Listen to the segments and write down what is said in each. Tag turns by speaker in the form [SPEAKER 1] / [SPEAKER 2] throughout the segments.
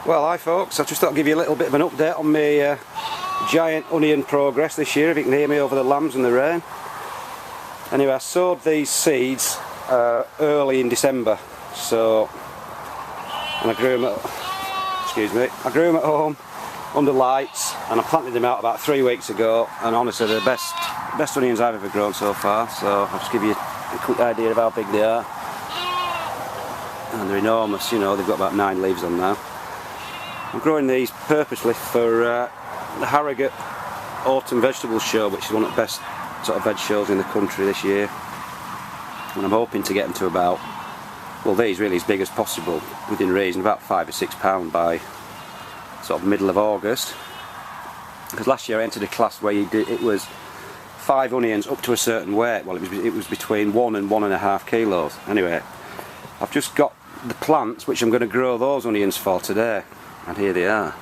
[SPEAKER 1] Well, hi folks, I just thought I'd give you a little bit of an update on my giant onion progress this year, if you can hear me over the lambs and the rain. Anyway, I sowed these seeds early in December, and I grew them at home under lights, and I planted them out about 3 weeks ago, and honestly they're the best onions I've ever grown so far. So I'll just give you a quick idea of how big they are. And they're enormous, you know, they've got about 9 leaves on now. I'm growing these purposely for the Harrogate Autumn Show, which is one of the best sort of veg shows in the country this year. And I'm hoping to get them to about, well, these really as big as possible, within reason, about £5 or £6 by sort of middle of August. Because last year I entered a class where it was 5 onions up to a certain weight. Well, it was between 1 and 1.5 kilos. Anyway, I've just got the plants which I'm going to grow those onions for today. And here they are.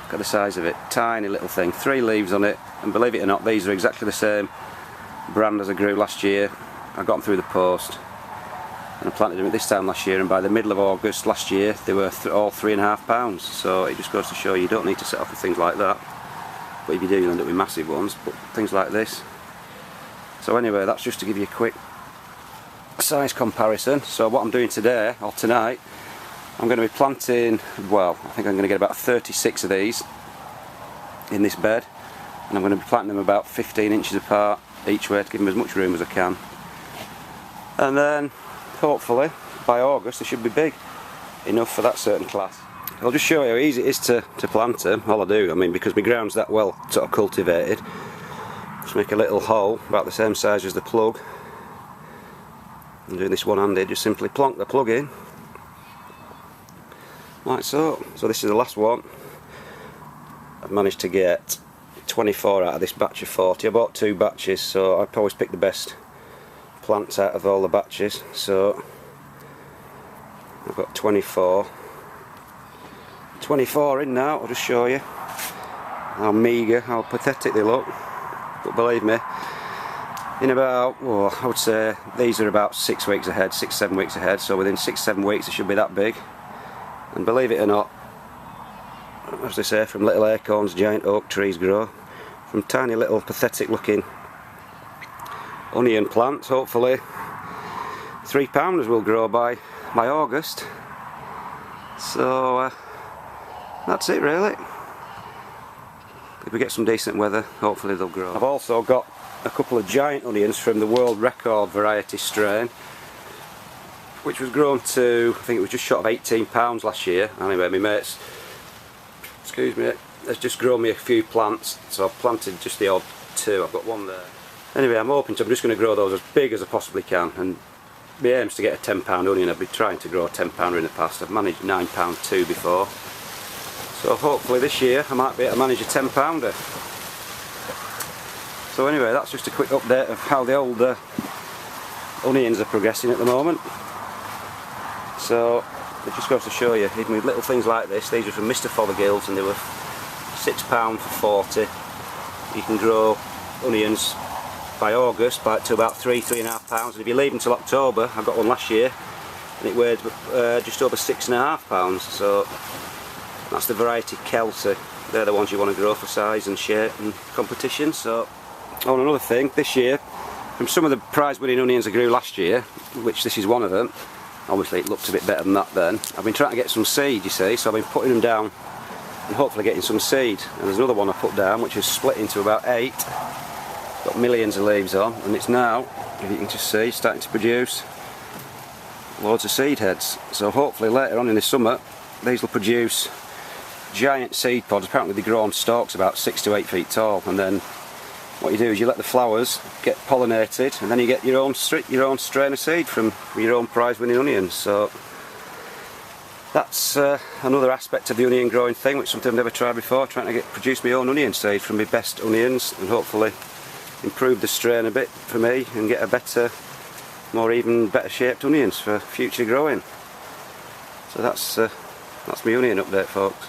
[SPEAKER 1] Look at the size of it, tiny little thing, 3 leaves on it, and believe it or not, these are exactly the same brand as I grew last year. I got them through the post, and I planted them at this time last year, and by the middle of August last year they were all £3.5. So it just goes to show you don't need to set off with things like that, but if you do you'll end up with massive ones, but things like this. So anyway, that's just to give you a quick size comparison. So what I'm doing today, or tonight, I'm going to be planting, well, I think I'm going to get about 36 of these in this bed, and I'm going to be planting them about 15 inches apart each way to give them as much room as I can. And then, hopefully, by August they should be big enough for that certain class. I'll just show you how easy it is to plant them. All I do, I mean, because my ground's that well sort of cultivated, just make a little hole about the same size as the plug. I'm doing this one-handed, just simply plonk the plug in. Like so. So this is the last one. I've managed to get 24 out of this batch of 40. I bought 2 batches, so I always pick the best plants out of all the batches. So I've got 24 in now. I'll just show you how meagre, how pathetic they look. But believe me, in about, well, I would say these are about 6 weeks ahead, 6-7 weeks ahead. So within 6-7 weeks they should be that big. And believe it or not, as they say, from little acorns giant oak trees grow. From tiny little pathetic looking onion plants, hopefully £3 will grow by August. So that's it really. If we get some decent weather, hopefully they'll grow. I've also got a couple of giant onions from the world record variety strain, which was grown to, I think it was just short of £18 last year. Anyway, my mates, has just grown me a few plants, so I've planted just the odd 2. I've got 1 there. Anyway, I'm just going to grow those as big as I possibly can, and my aim's to get a £10 onion. I've been trying to grow a £10 in the past. I've managed £9.2 before, so hopefully this year I might be able to manage a £10. So anyway, that's just a quick update of how the old onions are progressing at the moment. So it just goes to show you, even with little things like this, these are from Mr Fothergill's and they were £6 for 40. You can grow onions by August to about £3–3.5, and if you leave them until October, I got one last year and it weighed just over £6.5. So that's the variety Kelty. They're the ones you want to grow for size and shape and competition. So, oh, and another thing, this year, from some of the prize-winning onions I grew last year, which this is one of them. Obviously it looked a bit better than that then. I've been trying to get some seed, you see, so I've been putting them down and hopefully getting some seed. And there's another one I put down which is split into about 8. Got millions of leaves on, and it's now, if you can just see, starting to produce loads of seed heads. So hopefully later on in the summer these will produce giant seed pods. Apparently they grow on stalks about 6 to 8 feet tall, and then what you do is you let the flowers get pollinated, and then you get your own strain of seed from your own prize-winning onions. So that's another aspect of the onion growing thing, which is something I've never tried before, trying to produce my own onion seed from my best onions, and hopefully improve the strain a bit for me and get a better, even better shaped onions for future growing. So that's my onion update, folks.